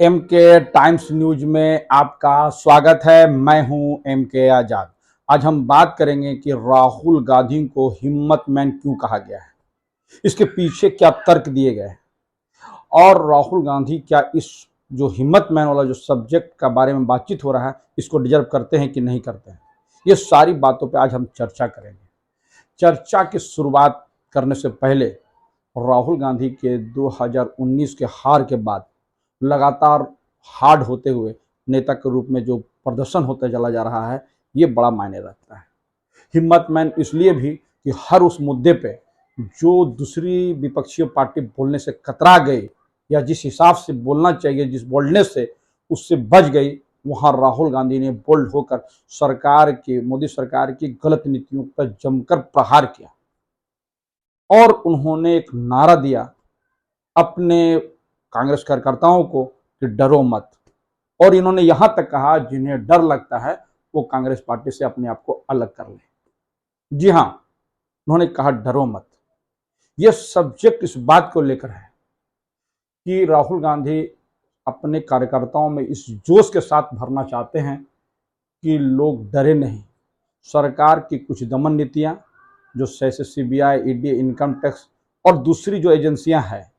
M के times news में आपका स्वागत है। मैं हूं एम के आजाद। आज हम बात करेंगे कि राहुल गांधी को हिम्मत मैन क्यों कहा गया है, इसके पीछे क्या तर्क दिए गए हैं और राहुल गांधी क्या इस जो हिम्मत मैन वाला जो सब्जेक्ट का बारे में बातचीत हो रहा है इसको डिजर्व करते हैं कि नहीं करते हैं। ये सारी बातों पे आज हम चर्चा करेंगे। चर्चा की शुरुआत करने से पहले राहुल गांधी के 2019 के हार के बाद लगातार हार्ड होते हुए नेता के रूप में जो प्रदर्शन होता चला जा रहा है, ये बड़ा मायने रखता है। हिम्मत मैन इसलिए भी कि हर उस मुद्दे पे जो दूसरी विपक्षी पार्टी बोलने से कतरा गई या जिस हिसाब से बोलना चाहिए, जिस बोल्डनेस से उससे बच गई, वहां राहुल गांधी ने बोल्ड होकर सरकार की, मोदी सरकार की गलत नीतियों पर जमकर प्रहार किया और उन्होंने एक नारा दिया अपने कांग्रेस कार्यकर्ताओं को कि डरो मत। और इन्होंने यहां तक कहा जिन्हें डर लगता है वो कांग्रेस पार्टी से अपने आप को अलग कर ले। जी हां, उन्होंने कहा डरो मत। यह सब्जेक्ट इस बात को लेकर है कि राहुल गांधी अपने कार्यकर्ताओं में इस जोश के साथ भरना चाहते हैं कि लोग डरे नहीं। सरकार की कुछ दमन नीतियां जो जैसे सीबीआई, ईडी, इनकम टैक्स और दूसरी जो एजेंसियां हैं,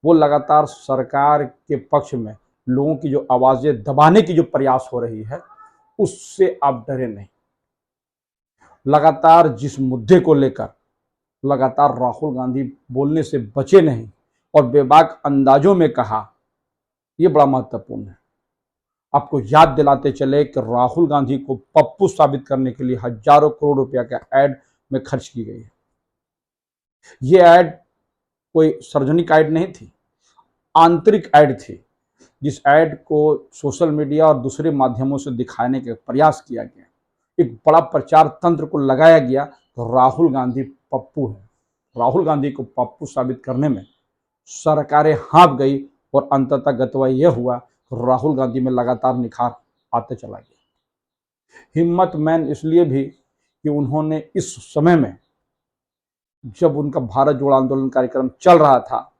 वो लगातार सरकार के पक्ष में लोगों की जो आवाजें दबाने की जो प्रयास हो रही है, उससे आप डरे नहीं। लगातार जिस मुद्दे को लेकर लगातार राहुल गांधी बोलने से बचे नहीं और बेबाक अंदाजों में कहा, यह बड़ा महत्वपूर्ण है। आपको याद दिलाते चले कि राहुल गांधी को पप्पू साबित करने के लिए हजारों करोड़ रुपया का एड में खर्च की गई है। ये एड कोई सार्वजनिक एड नहीं थी, आंतरिक एड थी, जिस एड को सोशल मीडिया और दूसरे माध्यमों से दिखाने का प्रयास किया गया। एक बड़ा प्रचार तंत्र को लगाया गया तो राहुल गांधी पप्पू है। राहुल गांधी को पप्पू साबित करने में सरकारें हाँफ गई और अंततः गतवा यह हुआ कि राहुल गांधी में लगातार निखार आते चला गया। हिम्मत मैन इसलिए भी कि उन्होंने इस समय में जब उनका भारत जोड़ो आंदोलन कार्यक्रम चल रहा था,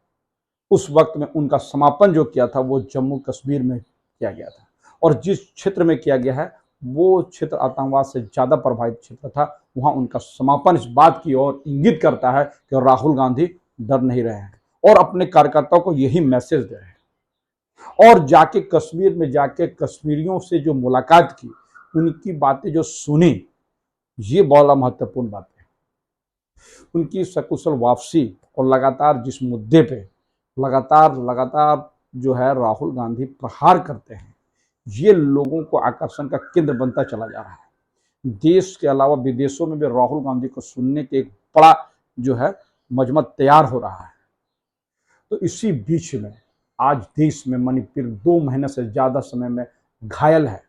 उस वक्त में उनका समापन जो किया था वो जम्मू कश्मीर में किया गया था और जिस क्षेत्र में किया गया है वो क्षेत्र आतंकवाद से ज़्यादा प्रभावित क्षेत्र था। वहाँ उनका समापन इस बात की ओर इंगित करता है कि राहुल गांधी डर नहीं रहे हैं और अपने कार्यकर्ताओं को यही मैसेज दे रहे हैं। और जाके कश्मीर में जाके कश्मीरियों से जो मुलाकात की, उनकी बातें जो सुनी, ये बड़ा महत्वपूर्ण बात है। उनकी सकुशल वापसी और लगातार जिस मुद्दे पे लगातार लगातार जो है राहुल गांधी प्रहार करते हैं, ये लोगों को आकर्षण का केंद्र बनता चला जा रहा है। देश के अलावा विदेशों में भी राहुल गांधी को सुनने के एक बड़ा जो है मजमा तैयार हो रहा है। तो इसी बीच में आज देश में मणिपुर 2 महीने से ज़्यादा समय में घायल है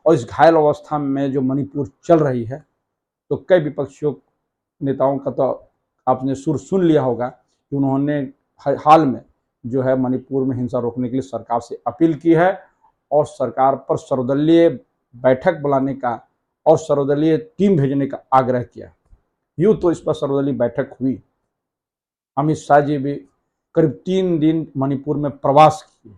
और इस घायल अवस्था में जो मणिपुर चल रही है, तो कई विपक्षियों नेताओं का तो आपने सुर सुन लिया होगा कि उन्होंने हाल में जो है मणिपुर में हिंसा रोकने के लिए सरकार से अपील की है और सरकार पर सर्वदलीय बैठक बुलाने का और सर्वदलीय टीम भेजने का आग्रह किया। यूँ तो इस पर सर्वदलीय बैठक हुई। अमित शाह जी भी करीब 3 दिन मणिपुर में प्रवास किए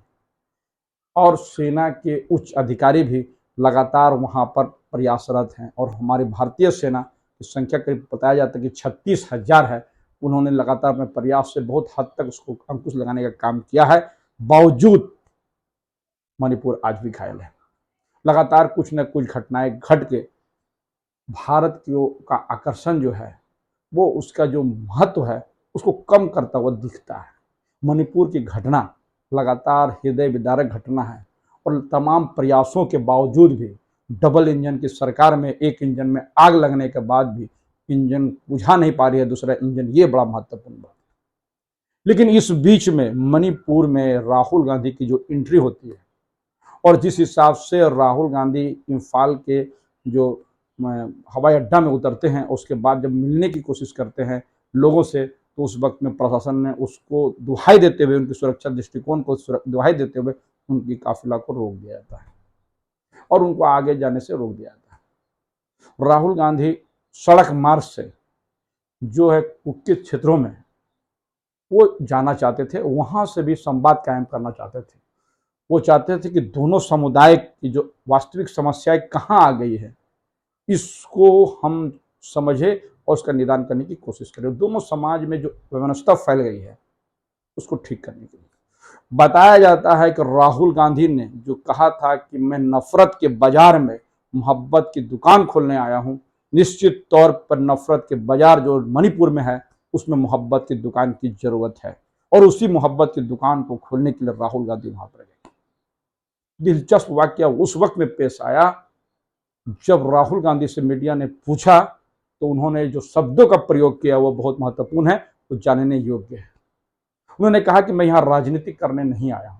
और सेना के उच्च अधिकारी भी लगातार वहाँ पर प्रयासरत हैं और हमारी भारतीय सेना की संख्या करीब बताया जाता है कि 36,000 है। उन्होंने लगातार अपने प्रयास से बहुत हद तक उसको अंकुश लगाने का काम किया है। बावजूद मणिपुर आज भी घायल है। लगातार कुछ न कुछ घटनाएं घट के भारत का आकर्षण जो है वो उसका जो महत्व है उसको कम करता हुआ दिखता है। मणिपुर की घटना लगातार हृदय विदारक घटना है और तमाम प्रयासों के बावजूद भी डबल इंजन की सरकार में एक इंजन में आग लगने के बाद भी इंजन बुझा नहीं पा रही है दूसरा इंजन, ये बड़ा महत्वपूर्ण बात है। लेकिन इस बीच में मणिपुर में राहुल गांधी की जो एंट्री होती है और जिस हिसाब से राहुल गांधी इम्फाल के जो हवाई अड्डा में उतरते हैं, उसके बाद जब मिलने की कोशिश करते हैं लोगों से, तो उस वक्त में प्रशासन ने उसको दुहाई देते हुए, उनकी सुरक्षा दृष्टिकोण को दुहाई देते हुए उनकी काफिला को रोक दिया जाता है और उनको आगे जाने से रोक दिया जाता है। राहुल गांधी सड़क मार्ग से जो है कुकित क्षेत्रों में वो जाना चाहते थे, वहां से भी संवाद कायम करना चाहते थे। वो चाहते थे कि दोनों समुदाय की जो वास्तविक समस्याएं कहाँ आ गई है, इसको हम समझे और उसका निदान करने की कोशिश करें। दोनों समाज में जो व्यवस्था फैल गई है उसको ठीक करने के लिए बताया जाता है कि राहुल गांधी ने जो कहा था कि मैं नफरत के बाजार में मोहब्बत की दुकान खोलने आया हूं, निश्चित तौर पर नफरत के बाजार जो मणिपुर में है उसमें मोहब्बत की दुकान की जरूरत है और उसी मोहब्बत की दुकान को खोलने के लिए राहुल गांधी वहां पर गए। दिलचस्प वाक्य उस वक्त में पेश आया जब राहुल गांधी से मीडिया ने पूछा तो उन्होंने जो शब्दों का प्रयोग किया वो बहुत महत्वपूर्ण है, वो जानने योग्य है। उन्होंने कहा कि मैं यहां राजनीति करने नहीं आया हूं।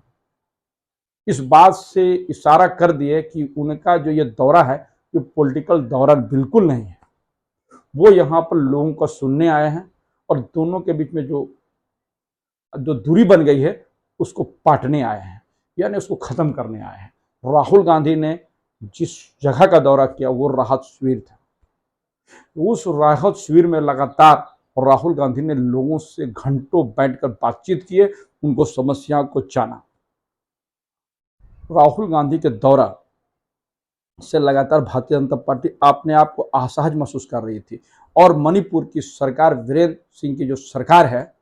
इस बात से इशारा कर दिए कि उनका जो ये दौरा है ये पॉलिटिकल दौरा बिल्कुल नहीं है। वो यहाँ पर लोगों को सुनने आए हैं और दोनों के बीच में जो जो दूरी बन गई है उसको पाटने आए हैं, यानी उसको खत्म करने आए हैं। राहुल गांधी ने जिस जगह का दौरा किया वो राहत शिविर था। उस राहत शिविर में लगातार राहुल गांधी ने लोगों से घंटों बैठकर बातचीत किए, उनको समस्याओं को जाना। राहुल गांधी के दौरा से लगातार भारतीय जनता पार्टी अपने आप को असहज महसूस कर रही थी और मणिपुर की सरकार, वीरेंद्र सिंह की जो सरकार है,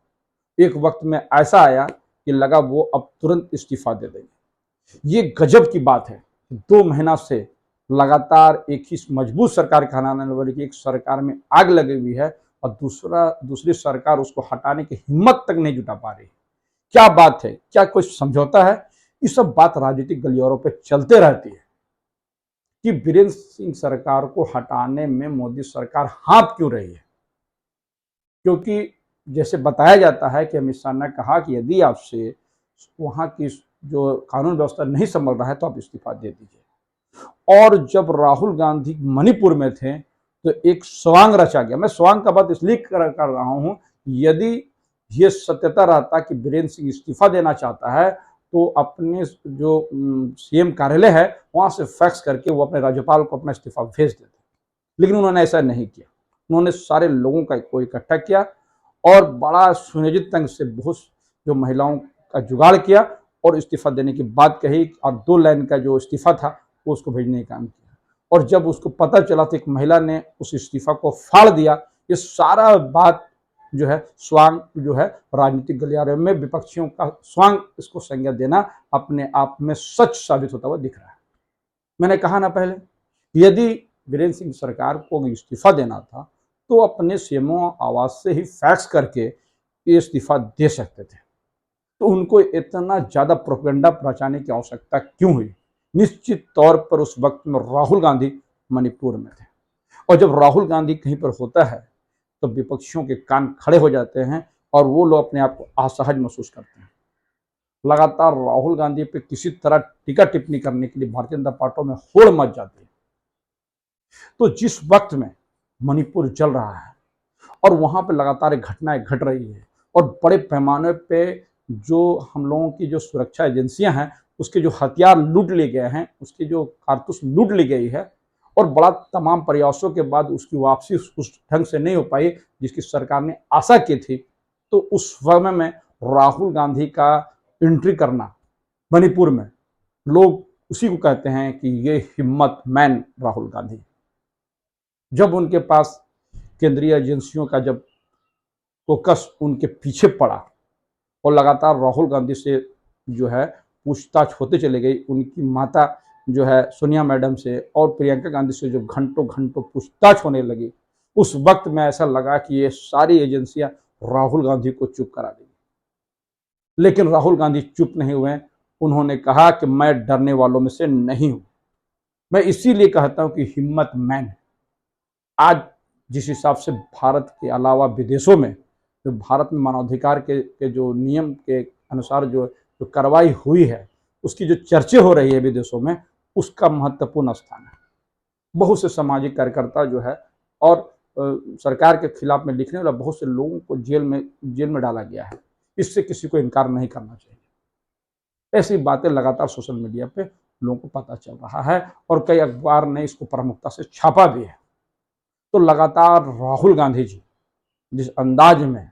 एक वक्त में ऐसा आया कि लगा वो अब तुरंत इस्तीफा दे देंगे। ये गजब की बात है। 2 महीना से लगातार एक ही मजबूत सरकार कहलाने वाली की एक सरकार में आग लगी हुई है और दूसरी सरकार उसको हटाने की हिम्मत तक नहीं जुटा पा रही। क्या बात है? क्या कोई समझौता है? ये सब बात राजनीतिक गलियारों पे चलते रहती है कि वीरेंद्र सिंह सरकार को हटाने में मोदी सरकार हाँप क्यों रही है। क्योंकि जैसे बताया जाता है कि अमित शाह ने कहा कि यदि आपसे वहाँ की जो कानून व्यवस्था नहीं संभल रहा है तो आप इस्तीफा दे दीजिए। और जब राहुल गांधी मणिपुर में थे तो एक स्वांग रचा गया। मैं स्वांग का बात इसलिए कर रहा हूं, यदि ये सत्यता रहता कि वीरेंद्र सिंह इस्तीफा देना चाहता है तो अपने जो सीएम कार्यालय है वहां से फैक्स करके वो अपने राज्यपाल को अपना इस्तीफा भेज देते, लेकिन उन्होंने ऐसा नहीं किया। उन्होंने सारे लोगों को इकट्ठा किया और बड़ा सुनियोजित ढंग से बहुत जो महिलाओं का जुगाड़ किया और इस्तीफा देने की बात कही और 2 लाइन का जो इस्तीफा था वो उसको भेजने का काम किया। और जब उसको पता चला तो एक महिला ने उस इस्तीफा को फाड़ दिया। ये सारा बात जो है स्वांग जो है राजनीतिक गलियारे में विपक्षियों का स्वांग इसको संज्ञा देना अपने आप में सच साबित होता हुआ दिख रहा है। मैंने कहा ना पहले, यदि वीरेंद्र सिंह सरकार को इस्तीफा देना था तो अपने सीएमओ आवास से ही फैक्स करके ये इस्तीफा दे सकते थे। तो उनको इतना ज्यादा प्रोपेगेंडा पहुंचाने की आवश्यकता क्यों हुई? निश्चित तौर पर उस वक्त में राहुल गांधी मणिपुर में थे और जब राहुल गांधी कहीं पर होता है तो विपक्षियों के कान खड़े हो जाते हैं और वो लोग अपने आप को असहज महसूस करते हैं। लगातार राहुल गांधी पे किसी तरह टीका टिप्पणी करने के लिए भारतीय जनता पार्टी में होड़ मच जाती है। तो जिस वक्त में मणिपुर चल रहा है और वहां पे लगातार घटनाएं घट रही है और बड़े पैमाने पे जो हम लोगों की जो सुरक्षा एजेंसियां हैं उसके जो हथियार लूट लिए गए हैं, उसकी जो कारतूस लूट ली गई है और बड़ा तमाम प्रयासों के बाद उसकी वापसी उस ढंग से नहीं हो पाई जिसकी सरकार ने आशा की थी। तो उस समय में राहुल गांधी का एंट्री करना मणिपुर में, लोग उसी को कहते हैं कि ये हिम्मत मैन राहुल गांधी। जब उनके पास केंद्रीय एजेंसियों का जब फोकस उनके पीछे पड़ा और लगातार राहुल गांधी से जो है पूछताछ होते चले गई, उनकी माता जो है सोनिया मैडम से और प्रियंका गांधी से जो घंटों घंटों पूछताछ होने लगी, उस वक्त में ऐसा लगा कि ये सारी एजेंसियां राहुल गांधी को चुप करा देंगी। लेकिन राहुल गांधी चुप नहीं हुए। उन्होंने कहा कि मैं डरने वालों में से नहीं हूं। मैं इसीलिए कहता हूं कि हिम्मत मैन। आज जिस हिसाब से भारत के अलावा विदेशों में जो भारत में मानवाधिकार के जो नियम के अनुसार जो कार्रवाई हुई है, उसकी जो चर्चे हो रही है विदेशों में, उसका महत्वपूर्ण स्थान है। बहुत से सामाजिक कार्यकर्ता जो है और सरकार के खिलाफ में लिखने वाला बहुत से लोगों को जेल में डाला गया है। इससे किसी को इनकार नहीं करना चाहिए। ऐसी बातें लगातार सोशल मीडिया पे लोगों को पता चल रहा है और कई अखबार ने इसको प्रमुखता से छापा भी है। तो लगातार राहुल गांधी जी जिस अंदाज में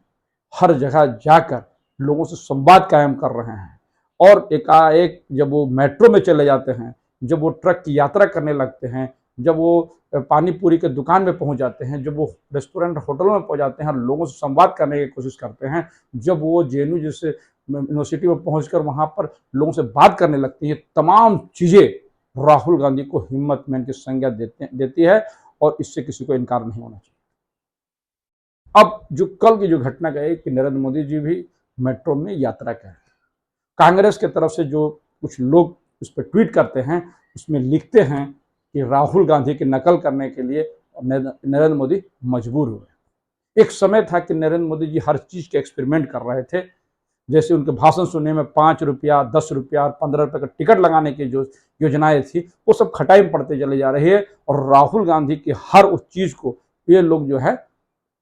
हर जगह जाकर लोगों से संवाद कायम कर रहे हैं और एकाएक जब वो मेट्रो में चले जाते हैं, जब वो ट्रक की यात्रा करने लगते हैं, जब वो पानी पूरी के दुकान में पहुंच जाते हैं, जब वो रेस्टोरेंट होटलों में पहुंच जाते हैं और लोगों से संवाद करने की कोशिश करते हैं, जब वो जेएनयू जैसे यूनिवर्सिटी में पहुंचकर वहां पर लोगों से बात करने लगती है, तमाम चीजें राहुल गांधी को हिम्मतमैन की संज्ञा देती है और इससे किसी को इनकार नहीं होना चाहिए। अब जो कल की जो घटना गई कि नरेंद्र मोदी जी भी मेट्रो में यात्रा कर रहे हैं, कांग्रेस की तरफ से जो कुछ लोग उस पर ट्वीट करते हैं, उसमें लिखते हैं कि राहुल गांधी की नकल करने के लिए नरेंद्र मोदी मजबूर हुए। एक समय था कि नरेंद्र मोदी जी हर चीज के एक्सपेरिमेंट कर रहे थे, जैसे उनके भाषण सुनने में 5 रुपया, 10 रुपया और 15 रुपये का टिकट लगाने की जो योजनाएं थी, वो सब खटाई में पड़ते चले जा रही है और राहुल गांधी की हर उस चीज को ये लोग जो है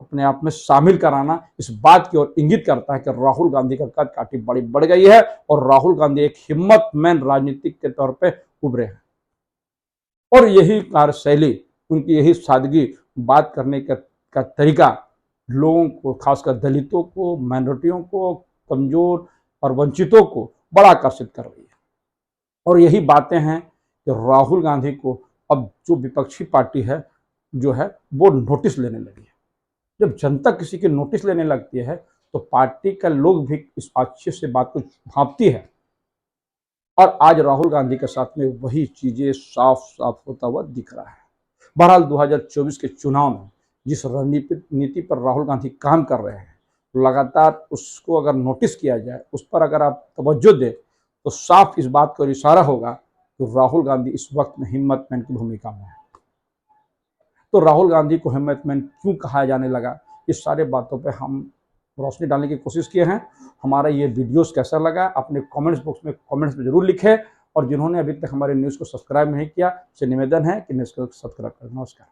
अपने आप में शामिल कराना इस बात की ओर इंगित करता है कि राहुल गांधी का कद काठी बड़ी बढ़ गई है और राहुल गांधी एक हिम्मतमैन राजनीतिक के तौर पे उभरे हैं। और यही कार्यशैली, उनकी यही सादगी, बात करने का तरीका लोगों को, खासकर दलितों को, माइनॉरिटियों को, कमजोर और वंचितों को बड़ा आकर्षित कर रही है। और यही बातें हैं कि राहुल गांधी को अब जो विपक्षी पार्टी है जो है वो नोटिस लेने लगी है। जब जनता किसी की नोटिस लेने लगती है तो पार्टी का लोग भी इस अच्छे से बात को भांपती है और आज राहुल गांधी के साथ में वही चीजें साफ साफ होता हुआ दिख रहा है। बहरहाल 2024 के चुनाव में जिस रणनीति पर राहुल गांधी काम कर रहे हैं, लगातार उसको अगर नोटिस किया जाए, उस पर अगर आप तवज्जो दें तो साफ इस बात का इशारा होगा कि राहुल गांधी इस वक्त में हिम्मतमैन की भूमिका में है। तो राहुल गांधी को हिम्मतमैन क्यों कहा जाने लगा, इस सारे बातों पे हम रोशनी डालने की कोशिश किए हैं। हमारा ये वीडियोस कैसा लगा अपने कमेंट्स बॉक्स में कमेंट्स में जरूर लिखें और जिन्होंने अभी तक हमारे न्यूज़ को सब्सक्राइब नहीं किया, से निवेदन है कि न्यूज़ को सब्सक्राइब करें। नमस्कार।